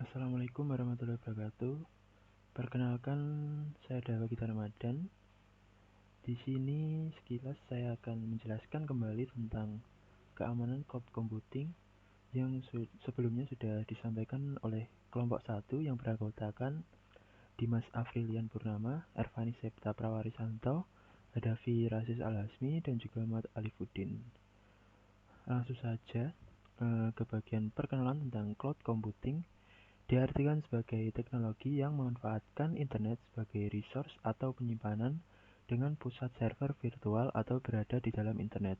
Assalamualaikum warahmatullahi wabarakatuh. Perkenalkan, saya Dawa Gita Ramadan. Di sini sekilas saya akan menjelaskan kembali tentang keamanan cloud computing yang sebelumnya sudah disampaikan oleh kelompok 1 yang beranggotakan Dimas Afrilian Purnama, Ervani Septa Prawarisanto, Hadafi Rasis Al-Hasmi, dan juga Muhammad Alifuddin. Langsung saja ke bagian perkenalan tentang cloud computing. Diartikan sebagai teknologi yang memanfaatkan internet sebagai resource atau penyimpanan dengan pusat server virtual atau berada di dalam internet.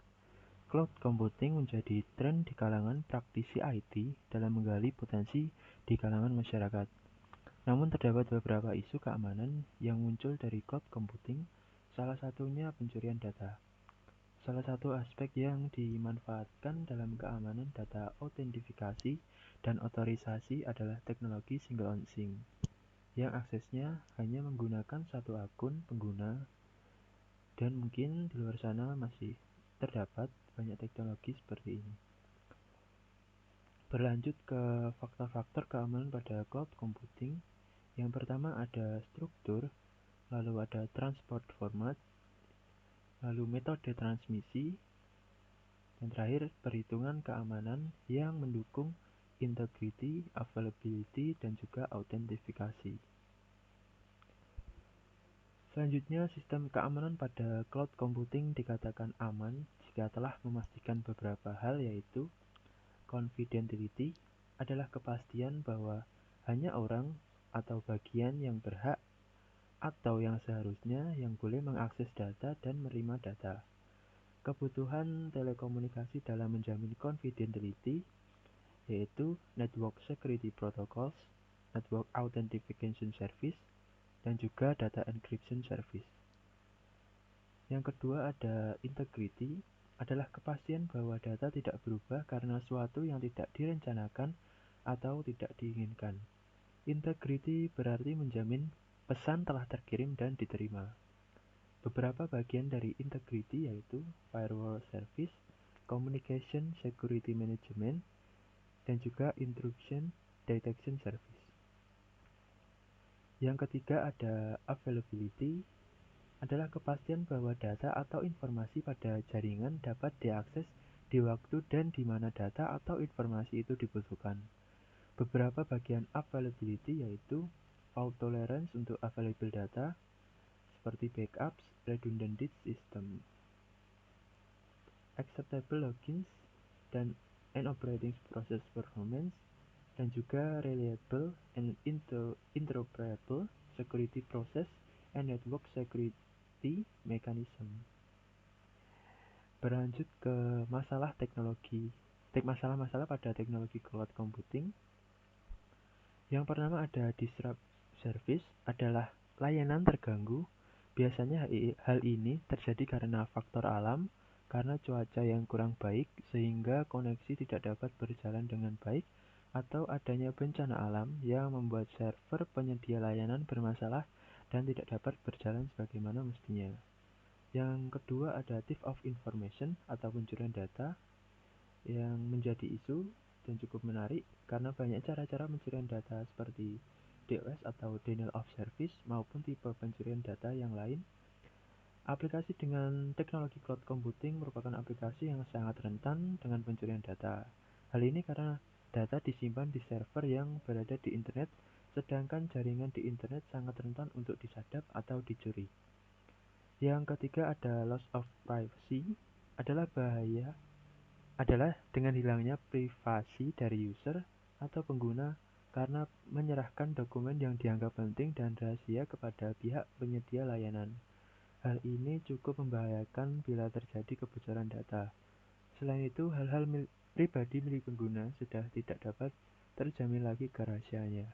Cloud computing menjadi tren di kalangan praktisi IT dalam menggali potensi di kalangan masyarakat. Namun terdapat beberapa isu keamanan yang muncul dari cloud computing, salah satunya pencurian data. Salah satu aspek yang dimanfaatkan dalam keamanan data autentifikasi dan otorisasi adalah teknologi single on sync, yang aksesnya hanya menggunakan satu akun pengguna, dan mungkin di luar sana masih terdapat banyak teknologi seperti ini. Berlanjut ke faktor-faktor keamanan pada cloud computing, yang pertama ada struktur, lalu ada transport format, lalu metode transmisi, dan terakhir perhitungan keamanan yang mendukung integrity, availability, dan juga autentifikasi. Selanjutnya, sistem keamanan pada cloud computing dikatakan aman jika telah memastikan beberapa hal, yaitu confidentiality adalah kepastian bahwa hanya orang atau bagian yang berhak atau yang seharusnya yang boleh mengakses data dan menerima data. Kebutuhan telekomunikasi dalam menjamin confidentiality yaitu Network Security Protocols, Network Authentication Service, dan juga Data Encryption Service. Yang kedua ada integrity, adalah kepastian bahwa data tidak berubah karena suatu yang tidak direncanakan atau tidak diinginkan. Integrity berarti menjamin pesan telah terkirim dan diterima. Beberapa bagian dari integrity yaitu Firewall Service, Communication Security Management, dan juga Intrusion Detection Service. Yang ketiga ada availability, adalah kepastian bahwa data atau informasi pada jaringan dapat diakses di waktu dan di mana data atau informasi itu dibutuhkan. Beberapa bagian availability yaitu fault tolerance untuk available data, seperti backups, redundant disk system, acceptable logins, dan operating process performance, dan juga reliable and interoperable security process and network security mechanism. Berlanjut ke masalah-masalah pada teknologi cloud computing. Yang pertama ada disrupt service, adalah layanan terganggu. Biasanya hal ini terjadi karena faktor alam, karena cuaca yang kurang baik sehingga koneksi tidak dapat berjalan dengan baik, atau adanya bencana alam yang membuat server penyedia layanan bermasalah dan tidak dapat berjalan sebagaimana mestinya. Yang kedua ada thief of information atau pencurian data, yang menjadi isu dan cukup menarik karena banyak cara-cara pencurian data seperti DOS atau Denial of Service maupun tipe pencurian data yang lain. Aplikasi dengan teknologi cloud computing merupakan aplikasi yang sangat rentan dengan pencurian data. Hal ini karena data disimpan di server yang berada di internet, sedangkan jaringan di internet sangat rentan untuk disadap atau dicuri. Yang ketiga ada loss of privacy, adalah dengan hilangnya privasi dari user atau pengguna karena menyerahkan dokumen yang dianggap penting dan rahasia kepada pihak penyedia layanan. Hal ini cukup membahayakan bila terjadi kebocoran data. Selain itu, hal-hal pribadi milik pengguna sudah tidak dapat terjamin lagi kerahasiaannya.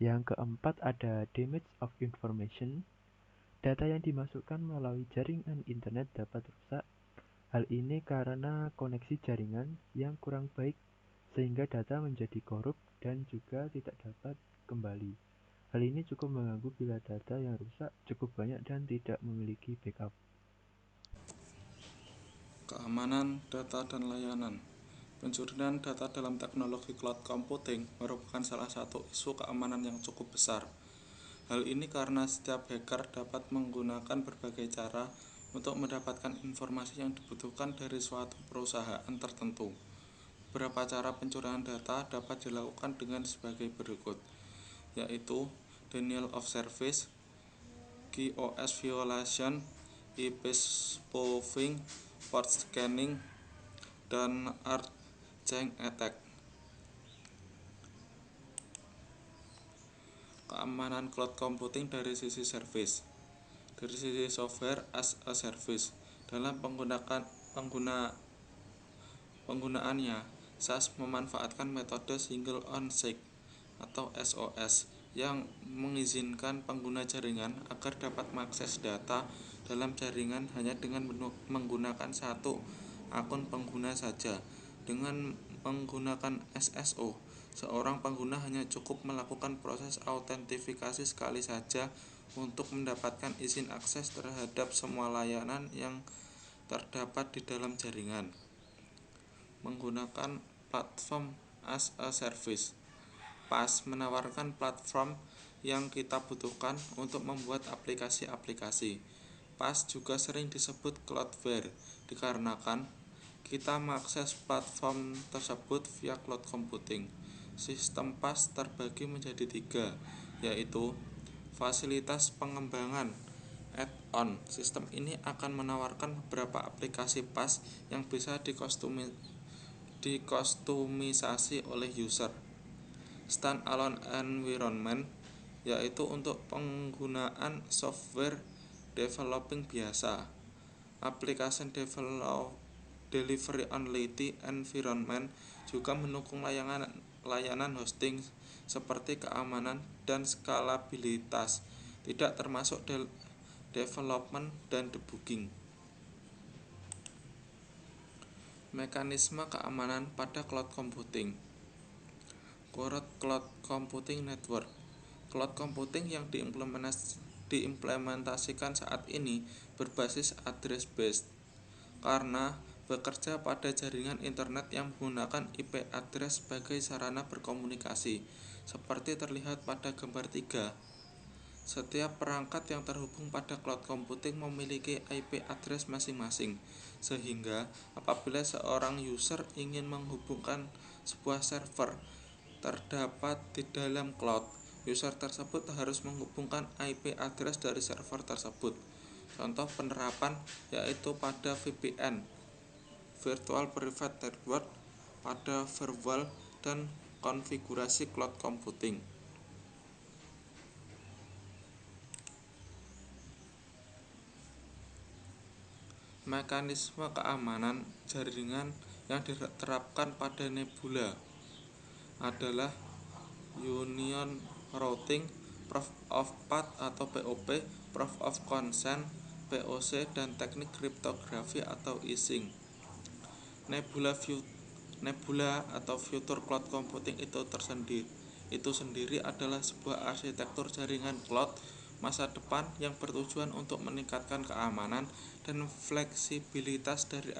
Yang keempat ada damage of information. Data yang dimasukkan melalui jaringan internet dapat rusak. Hal ini karena koneksi jaringan yang kurang baik sehingga data menjadi korup dan juga tidak dapat kembali. Hal ini cukup mengganggu bila data yang rusak cukup banyak dan tidak memiliki backup. Keamanan data dan layanan. Pencurian data dalam teknologi cloud computing merupakan salah satu isu keamanan yang cukup besar. Hal ini karena setiap hacker dapat menggunakan berbagai cara untuk mendapatkan informasi yang dibutuhkan dari suatu perusahaan tertentu. Beberapa cara pencurian data dapat dilakukan dengan sebagai berikut, yaitu denial of service, QoS violation, IP spoofing, port scanning, dan ArcGen attack. Keamanan cloud computing dari sisi service. Dari sisi software as a service, dalam penggunaannya, SaaS memanfaatkan metode single on site atau SOS yang mengizinkan pengguna jaringan agar dapat mengakses data dalam jaringan hanya dengan menggunakan satu akun pengguna saja. Dengan menggunakan SSO, seorang pengguna hanya cukup melakukan proses autentifikasi sekali saja untuk mendapatkan izin akses terhadap semua layanan yang terdapat di dalam jaringan. Menggunakan platform as a service. PaaS menawarkan platform yang kita butuhkan untuk membuat aplikasi-aplikasi. PaaS juga sering disebut cloudware dikarenakan kita mengakses platform tersebut via cloud computing. Sistem PaaS terbagi menjadi 3, yaitu fasilitas pengembangan add-on. Sistem ini akan menawarkan beberapa aplikasi PaaS yang bisa dikustomisasi oleh user. Standalone environment, yaitu untuk penggunaan software developing biasa. Application Delivery Only Environment juga mendukung layanan hosting seperti keamanan dan skalabilitas, tidak termasuk development dan debugging. Mekanisme keamanan pada cloud computing. Core Cloud Computing Network. Cloud computing yang diimplementasikan saat ini berbasis address based karena bekerja pada jaringan internet yang menggunakan IP address sebagai sarana berkomunikasi. Seperti terlihat pada gambar 3, setiap perangkat yang terhubung pada cloud computing memiliki IP address masing-masing, sehingga apabila seorang user ingin menghubungkan sebuah server terdapat di dalam cloud, user tersebut harus menghubungkan IP address dari server tersebut. Contoh penerapan yaitu pada VPN, Virtual Private Network, pada firewall dan konfigurasi cloud computing. Mekanisme keamanan jaringan yang diterapkan pada Nebula adalah Union Routing, Proof of Path atau POP, Proof of Consent POC, dan teknik kriptografi atau eSync. Nebula atau Future Cloud Computing itu sendiri adalah sebuah arsitektur jaringan cloud masa depan yang bertujuan untuk meningkatkan keamanan dan fleksibilitas dari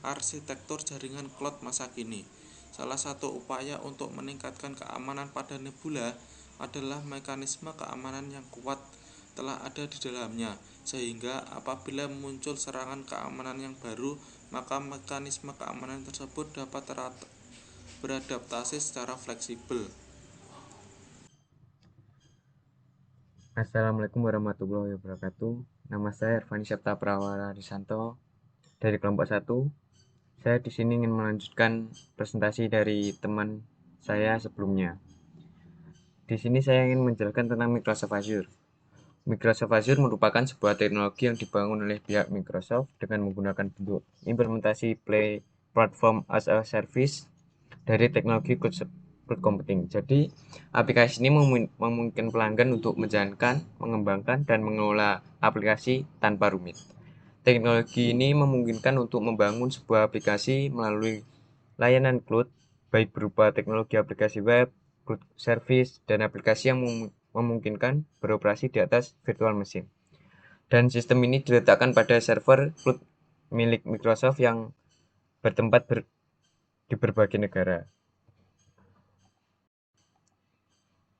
arsitektur jaringan cloud masa kini. Salah satu upaya untuk meningkatkan keamanan pada Nebula adalah mekanisme keamanan yang kuat telah ada di dalamnya, sehingga apabila muncul serangan keamanan yang baru, maka mekanisme keamanan tersebut dapat beradaptasi secara fleksibel. Assalamualaikum warahmatullahi wabarakatuh. Nama saya Irfani Septa Prawara Risanto dari kelompok 1. Saya di sini ingin melanjutkan presentasi dari teman saya sebelumnya. Di sini saya ingin menjelaskan tentang Microsoft Azure. Microsoft Azure merupakan sebuah teknologi yang dibangun oleh pihak Microsoft dengan menggunakan bentuk implementasi Platform as a Service dari teknologi cloud computing. Jadi, aplikasi ini memungkinkan pelanggan untuk menjalankan, mengembangkan, dan mengelola aplikasi tanpa rumit. Teknologi ini memungkinkan untuk membangun sebuah aplikasi melalui layanan cloud, baik berupa teknologi aplikasi web, cloud service, dan aplikasi yang memungkinkan beroperasi di atas virtual machine. Dan sistem ini diletakkan pada server cloud milik Microsoft yang bertempat di berbagai negara.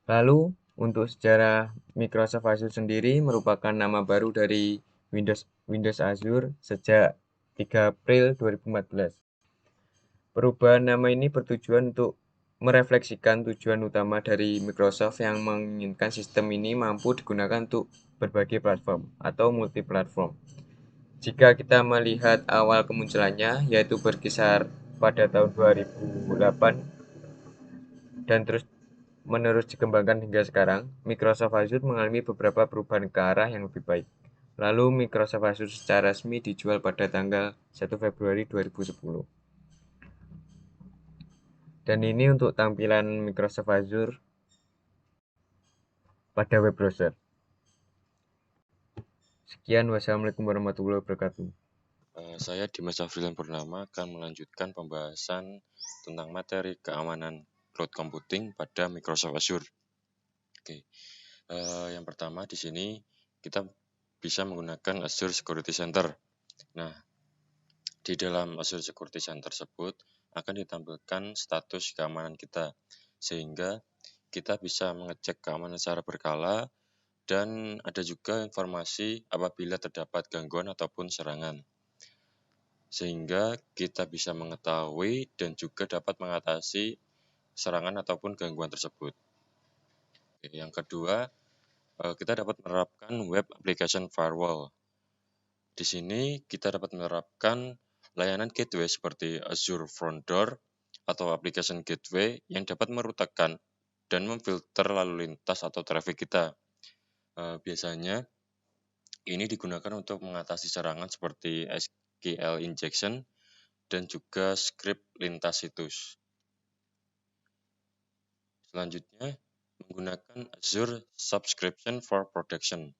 Lalu, untuk sejarah Microsoft Azure sendiri merupakan nama baru dari Windows Azure sejak 3 April 2014. Perubahan nama ini bertujuan untuk merefleksikan tujuan utama dari Microsoft yang menginginkan sistem ini mampu digunakan untuk berbagai platform atau multi-platform. Jika kita melihat awal kemunculannya, yaitu berkisar pada tahun 2008 dan terus menerus dikembangkan hingga sekarang, Microsoft Azure mengalami beberapa perubahan ke arah yang lebih baik. Lalu Microsoft Azure secara resmi dijual pada tanggal 1 Februari 2010. Dan ini untuk tampilan Microsoft Azure pada web browser. Sekian, wassalamualaikum warahmatullahi wabarakatuh. Saya Dimas Afrilan Purnama akan melanjutkan pembahasan tentang materi keamanan cloud computing pada Microsoft Azure. Oke, yang pertama di sini kita bisa menggunakan Azure Security Center. Nah, di dalam Azure Security Center tersebut akan ditampilkan status keamanan kita, sehingga kita bisa mengecek keamanan secara berkala dan ada juga informasi apabila terdapat gangguan ataupun serangan, sehingga kita bisa mengetahui dan juga dapat mengatasi serangan ataupun gangguan tersebut. Yang kedua, kita dapat menerapkan Web Application Firewall. Di sini kita dapat menerapkan layanan gateway seperti Azure Front Door atau Application Gateway yang dapat merutakan dan memfilter lalu lintas atau traffic kita. Biasanya ini digunakan untuk mengatasi serangan seperti SQL injection dan juga script lintas situs. Selanjutnya, menggunakan Azure Subscription for Protection.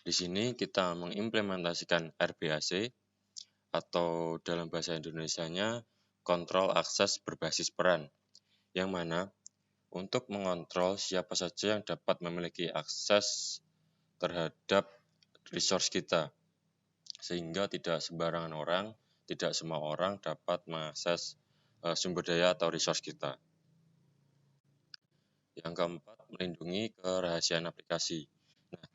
Di sini kita mengimplementasikan RBAC atau dalam bahasa Indonesianya kontrol akses berbasis peran, yang mana untuk mengontrol siapa saja yang dapat memiliki akses terhadap resource kita, sehingga tidak sembarangan orang, tidak semua orang dapat mengakses sumber daya atau resource kita. Yang keempat, melindungi kerahasiaan aplikasi. Nah,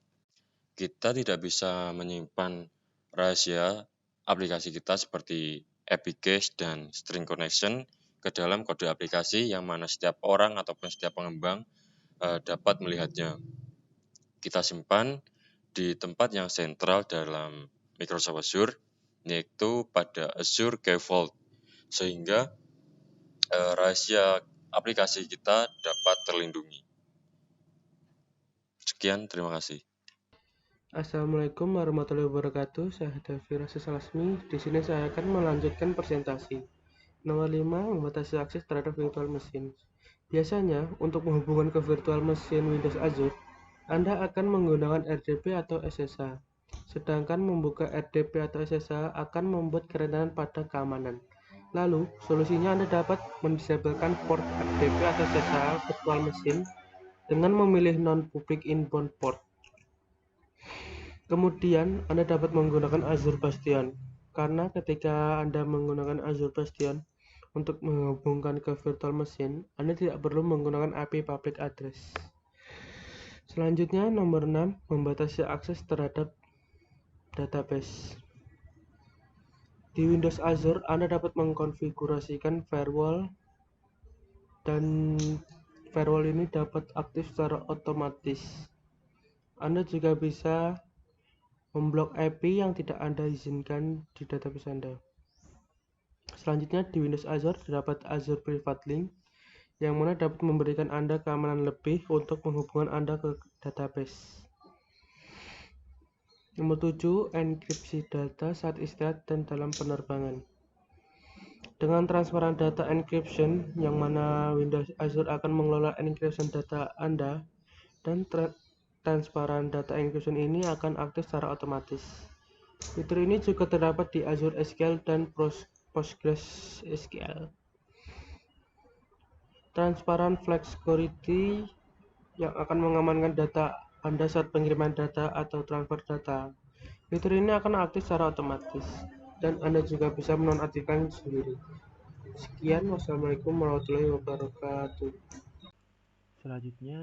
kita tidak bisa menyimpan rahasia aplikasi kita seperti API cache dan string connection ke dalam kode aplikasi yang mana setiap orang ataupun setiap pengembang dapat melihatnya. Kita simpan di tempat yang sentral dalam Microsoft Azure, yaitu pada Azure Key Vault, sehingga rahasia aplikasi kita dapat terlindungi. Sekian, terima kasih. Assalamualaikum warahmatullahi wabarakatuh. Saya Davi Rasa Salasmi. Di sini saya akan melanjutkan presentasi. Nomor 5, membatasi akses terhadap virtual machine. Biasanya, untuk menghubungkan ke virtual machine Windows Azure, Anda akan menggunakan RDP atau SSH. Sedangkan membuka RDP atau SSH akan membuat kerentanan pada keamanan. Lalu, solusinya Anda dapat mendisablekan port RDP atau SSH virtual machine dengan memilih non-public inbound port. Kemudian, Anda dapat menggunakan Azure Bastion, karena ketika Anda menggunakan Azure Bastion untuk menghubungkan ke virtual machine, Anda tidak perlu menggunakan IP public address. Selanjutnya, nomor 6, membatasi akses terhadap database. Di Windows Azure, Anda dapat mengkonfigurasikan firewall, dan firewall ini dapat aktif secara otomatis. Anda juga bisa memblok IP yang tidak Anda izinkan di database Anda. Selanjutnya, di Windows Azure terdapat Azure Private Link, yang mana dapat memberikan Anda keamanan lebih untuk menghubungkan Anda ke database. Nomor 7, enkripsi data saat istirahat dan dalam penerbangan. Dengan transparan data encryption, yang mana Windows Azure akan mengelola encryption data Anda, dan transparan data encryption ini akan aktif secara otomatis. Fitur ini juga terdapat di Azure SQL dan PostgreSQL. Transparan flag security yang akan mengamankan data Anda saat pengiriman data atau transfer data. Fitur ini akan aktif secara otomatis, dan Anda juga bisa menonaktifkan sendiri. Sekian, wassalamualaikum warahmatullahi wabarakatuh. Selanjutnya,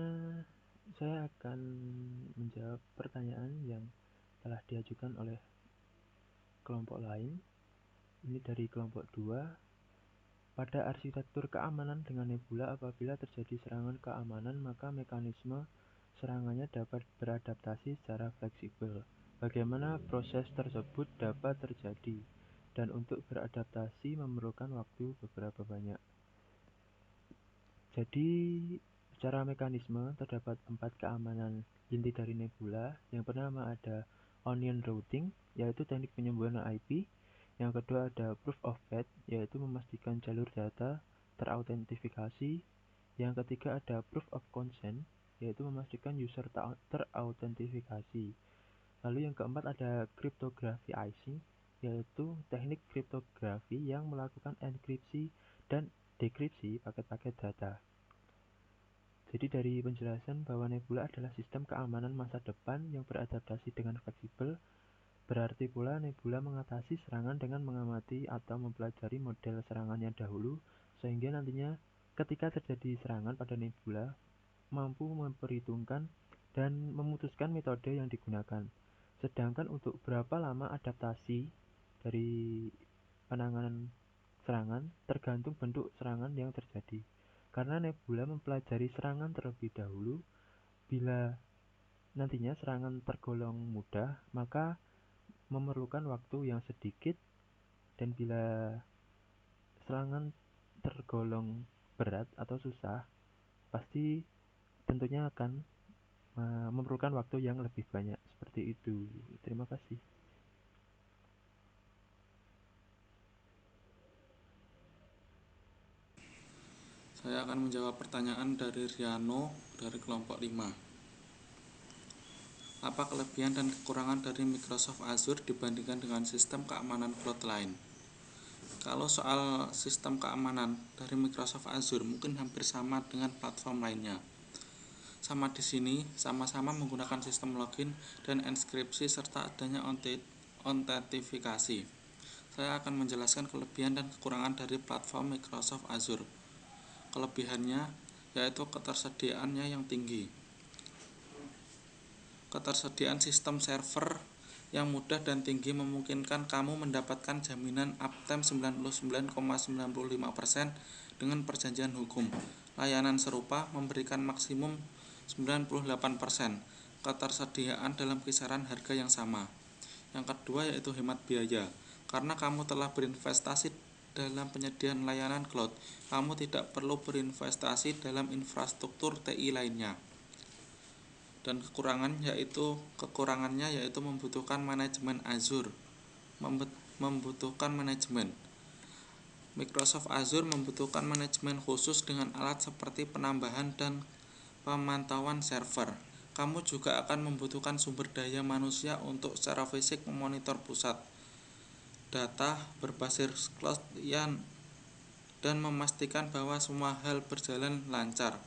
saya akan menjawab pertanyaan yang telah diajukan oleh kelompok lain. Ini dari kelompok 2. Pada arsitektur keamanan dengan nebula, apabila terjadi serangan keamanan, maka mekanisme serangannya dapat beradaptasi secara fleksibel. Bagaimana proses tersebut dapat terjadi, dan untuk beradaptasi memerlukan waktu beberapa banyak. Jadi, secara mekanisme terdapat 4 keamanan inti dari nebula. Yang pertama ada onion routing, yaitu teknik penyembuhan IP. Yang kedua ada proof of faith, yaitu memastikan jalur data terautentikasi. Yang ketiga ada proof of consent, yaitu memastikan user terautentikasi. Lalu yang keempat ada cryptography icing, yaitu teknik kriptografi yang melakukan enkripsi dan dekripsi paket-paket data. Jadi dari penjelasan bahwa nebula adalah sistem keamanan masa depan yang beradaptasi dengan fleksibel, berarti pula nebula mengatasi serangan dengan mengamati atau mempelajari model serangannya dahulu, sehingga nantinya ketika terjadi serangan pada nebula, mampu memperhitungkan dan memutuskan metode yang digunakan. Sedangkan untuk berapa lama adaptasi dari penanganan serangan tergantung bentuk serangan yang terjadi. Karena nebula mempelajari serangan terlebih dahulu, bila nantinya serangan tergolong mudah, maka memerlukan waktu yang sedikit, dan bila serangan tergolong berat atau susah, pasti tentunya akan memerlukan waktu yang lebih banyak. Seperti itu. Terima kasih. Saya akan menjawab pertanyaan dari Riano dari kelompok 5. Apa kelebihan dan kekurangan dari Microsoft Azure dibandingkan dengan sistem keamanan cloud lain? Kalau soal sistem keamanan dari Microsoft Azure mungkin hampir sama dengan platform lainnya. Sama di sini, sama-sama menggunakan sistem login dan enskripsi serta adanya autentifikasi. Saya akan menjelaskan kelebihan dan kekurangan dari platform Microsoft Azure. Kelebihannya yaitu ketersediaannya yang tinggi. Ketersediaan sistem server yang mudah dan tinggi memungkinkan kamu mendapatkan jaminan uptime 99,95% dengan perjanjian hukum. Layanan serupa memberikan maksimum 98%. Ketersediaan dalam kisaran harga yang sama. Yang kedua yaitu hemat biaya. Karena kamu telah berinvestasi dalam penyediaan layanan cloud, kamu tidak perlu berinvestasi dalam infrastruktur TI lainnya. Dan kekurangannya yaitu membutuhkan manajemen Azure. Membutuhkan manajemen. Microsoft Azure membutuhkan manajemen khusus dengan alat seperti penambahan dan pemantauan server. Kamu juga akan membutuhkan sumber daya manusia untuk secara fisik memonitor pusat data berbasis cloud dan memastikan bahwa semua hal berjalan lancar.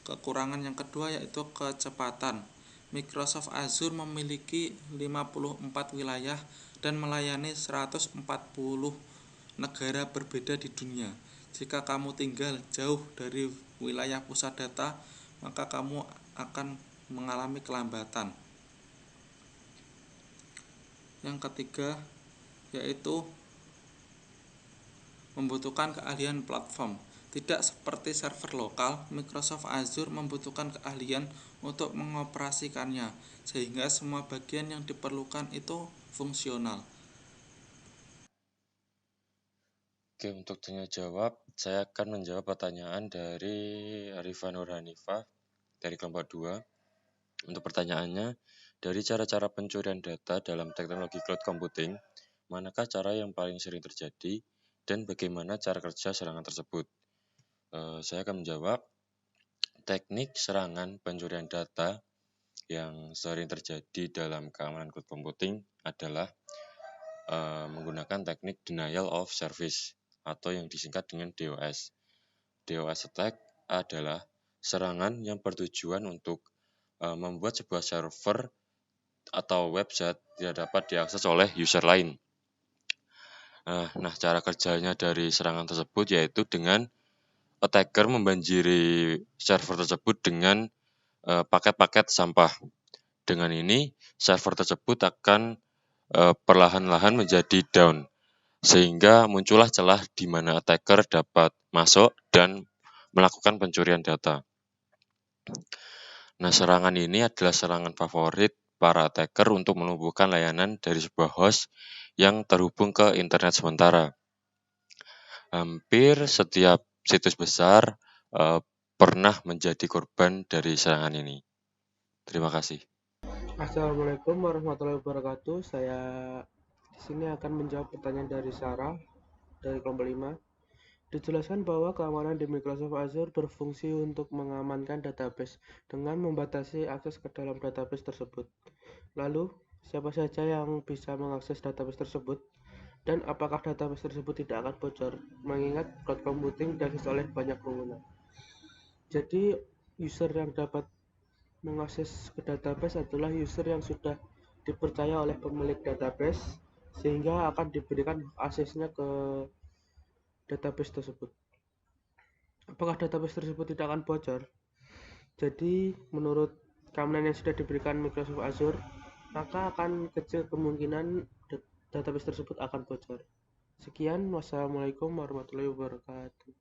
Kekurangan yang kedua yaitu kecepatan. Microsoft Azure memiliki 54 wilayah dan melayani 140 negara berbeda di dunia. Jika kamu tinggal jauh dari wilayah pusat data, maka kamu akan mengalami kelambatan. Yang ketiga yaitu membutuhkan keahlian platform. Tidak seperti server lokal, Microsoft Azure membutuhkan keahlian untuk mengoperasikannya, sehingga semua bagian yang diperlukan itu fungsional. Oke, untuk tanya jawab, saya akan menjawab pertanyaan dari Arifah Nur Hanifah dari kelompok 2. Untuk pertanyaannya, dari cara-cara pencurian data dalam teknologi cloud computing, manakah cara yang paling sering terjadi dan bagaimana cara kerja serangan tersebut? Saya akan menjawab, teknik serangan pencurian data yang sering terjadi dalam keamanan cloud computing adalah menggunakan teknik denial of service atau yang disingkat dengan DOS. DOS attack adalah serangan yang bertujuan untuk membuat sebuah server atau website tidak dapat diakses oleh user lain. Nah, cara kerjanya dari serangan tersebut yaitu dengan attacker membanjiri server tersebut dengan paket-paket sampah. Dengan ini, server tersebut akan perlahan-lahan menjadi down, sehingga muncullah celah di mana attacker dapat masuk dan melakukan pencurian data. Nah, serangan ini adalah serangan favorit para attacker untuk melumpuhkan layanan dari sebuah host yang terhubung ke internet sementara. Hampir setiap situs besar pernah menjadi korban dari serangan ini. Terima kasih. Assalamualaikum warahmatullahi wabarakatuh. Saya di sini akan menjawab pertanyaan dari Sarah dari kelompok 5. Dijelaskan bahwa keamanan di Microsoft Azure berfungsi untuk mengamankan database dengan membatasi akses ke dalam database tersebut. Lalu, siapa saja yang bisa mengakses database tersebut? Dan apakah database tersebut tidak akan bocor, mengingat cloud computing diakses oleh banyak pengguna. Jadi, user yang dapat mengakses ke database adalah user yang sudah dipercaya oleh pemilik database, sehingga akan diberikan aksesnya ke database tersebut. Apakah database tersebut tidak akan bocor? Jadi, menurut keamanan yang sudah diberikan Microsoft Azure, maka akan kecil kemungkinan database tersebut akan bocor. Sekian, wassalamualaikum warahmatullahi wabarakatuh.